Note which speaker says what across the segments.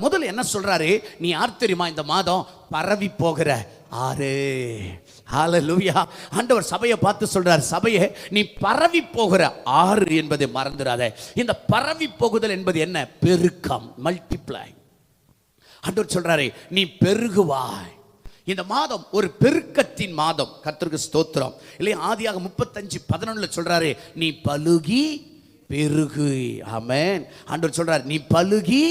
Speaker 1: முதல்ல என்ன சொல்றாரு, நீ யார் தெரியுமா? இந்த மாதம் பரவி போகிற ஆறு. ஹல்லேலூயா. ஆண்டவர் சபையை பார்த்து சொல்றார், சபையே நீ பரவி போகிற ஆறு என்பதை மறந்துடாத. இந்த பரவி போகுதல் என்பது என்ன? பெருக்கம், மல்டிப்ளை. ஆண்டவர் சொல்றாரு, நீ பெருகுவாய். இந்த மாதம் ஒரு பெருக்கத்தின் மாதம். கர்த்தருக்கு ஸ்தோத்திரம். இல்லையா? ஆதியாக 35:11 சொல்றாரு, நீ பலுகி பெருகு. ஆமென். ஆண்டவர் சொல்றார், நீ பலுகி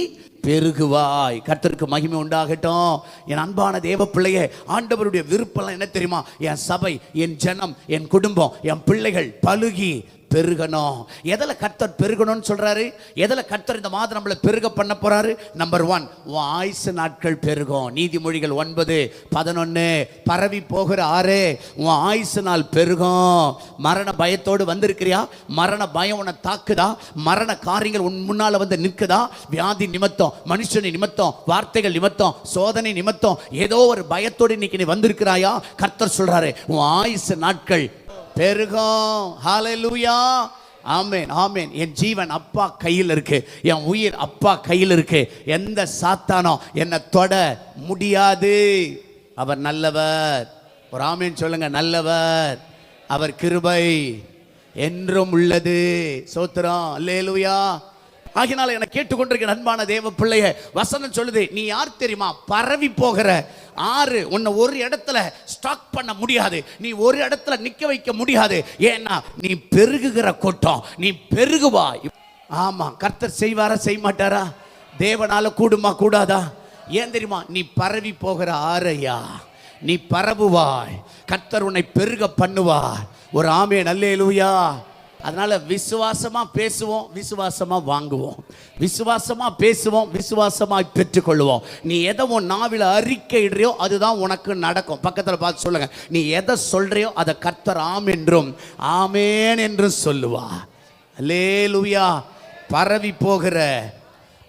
Speaker 1: பெருகுவாய். கர்த்தருக்கு மகிமை உண்டாகட்டும். என் அன்பான தேவ பிள்ளையே, ஆண்டவருடைய விருப்பம் என்ன தெரியுமா? என் சபை, என் ஜனம், என் குடும்பம், என் பிள்ளைகள் பலுகி பெருகணும். எதில் கர்த்தர் பெருகணும்னு சொல்றாரு? எதில் கர்த்தர் இந்த மாதம் நம்மளை பெருக பண்ண போறாரு? நம்பர் 1, உன் ஆயுசு நாட்கள் பெருகும். நீதிமொழிகள் 9:11. பரவி போகிற ஆறு, உன் ஆயுசு நாள் பெருகும். மரண பயத்தோடு வந்திருக்கிறியா? மரண பயம் உன்னை தாக்குதா? மரண காரியங்கள் உன் முன்னால வந்து நிற்குதா? வியாதி நிமித்தம், மனுஷனை நிமித்தம், வார்த்தைகள் நிமித்தம், சோதனை நிமித்தம், ஏதோ ஒரு பயத்தோடு இன்னைக்கு நீ வந்திருக்கிறாயா? கர்த்தர் சொல்றாரு, உன் ஆயுசு நாட்கள் பெருகும். ஹல்லேலூயா. ஆமென், ஆமென். என் ஜீவன் அப்பா கையில் இருக்கு, என் உயிர் அப்பா கையில் இருக்கு. எந்த சாத்தானோ என்னை தொட முடியாது. அவர் நல்லவர். ஒரு ஆமென் சொல்லுங்க. நல்லவர். அவர் கிருபை என்றும் உள்ளது. ஸ்தோத்திரம். அல்லேலூயா. ஆகினால என்னை கேட்டுக்கொண்டிருக்கிற அன்பான தேவ பிள்ளைய, வசனம் சொல்லுது, நீ யார் தெரியுமா? பரவி போகிற ஆறு. உன்னை ஒரு இடத்துல ஸ்டாக் பண்ண முடியாது, நீ ஒரு இடத்துல நிக்க வைக்க முடியாது. ஏன்னா நீ பெருகுகிற கூட்டம், நீ பெருகுவாய். ஆமா, கர்த்தர் செய்வாரா செய்ய மாட்டாரா? தேவனால கூடுமா கூடாதா? ஏன் தெரியுமா? நீ பரவி போகிற ஆறையா, நீ பரவுவாய். கர்த்தர் உன்னை பெருக பண்ணுவார். ஒரு ஆமென். அல்லேலூயா. அதனால விசுவாசமா பேசுவோம், விசுவாசமா வாங்குவோம். விசுவாசமா பேசுவோம், விசுவாசமாய் பெற்றுக்கொள்வோம். நீ எதை உன் நாவில அறிக்கையிடுறியோ அதுதான் உனக்கு நடக்கும். பக்கத்தில் பார்த்து சொல்லுங்க, நீ எதை சொல்றியோ அதை கர்த்தர் ஆம் என்றும் ஆமேன் என்றும் சொல்லுவா. அல்லேலூயா. பரவி போகிற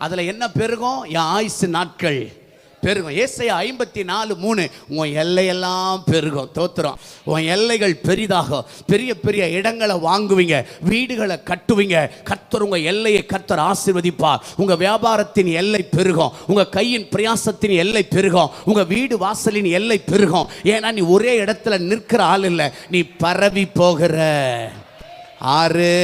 Speaker 1: அதுல என்ன பெருகும்? என் ஆயுசு நாட்கள் பெருகும். ஏசாயா 54:3. உன் எல்லையெல்லாம் பெருகும். தோத்திரம். உன் எல்லைகள் பெரிதாகும். பெரிய பெரிய இடங்களை வாங்குவீங்க, வீடுகளை கட்டுவீங்க. கர்த்தர் உங்க எல்லையை கர்த்தர் ஆசீர்வதிப்பார். உங்க வியாபாரத்தின் எல்லை பெருகும், உங்க கையின் பிரயாசத்தின் எல்லை பெருகும், உங்க வீடு வாசலின் எல்லை பெருகும். ஏன்னா நீ ஒரே இடத்துல நிற்கிற ஆள் இல்லை, நீ பரவி போகிற ஆறு.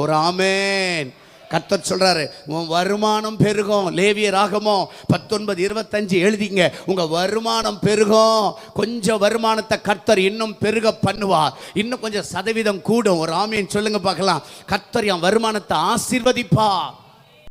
Speaker 1: ஒரு ஆமென். கர்த்தர் சொல்றாரு, உன் வருமானம் பெருகும். லேவியராகமம் 19:25 எழுதிங்க. உங்க வருமானம் பெருகும். கொஞ்சம் வருமானத்தை கர்த்தர் இன்னும் பெருக பண்ணுவார். இன்னும் கொஞ்சம் சதவீதம் கூடும். ஒரு ஆமென் சொல்லுங்க பார்க்கலாம். கர்த்தர் என் வருமானத்தை ஆசீர்வதிப்பார்.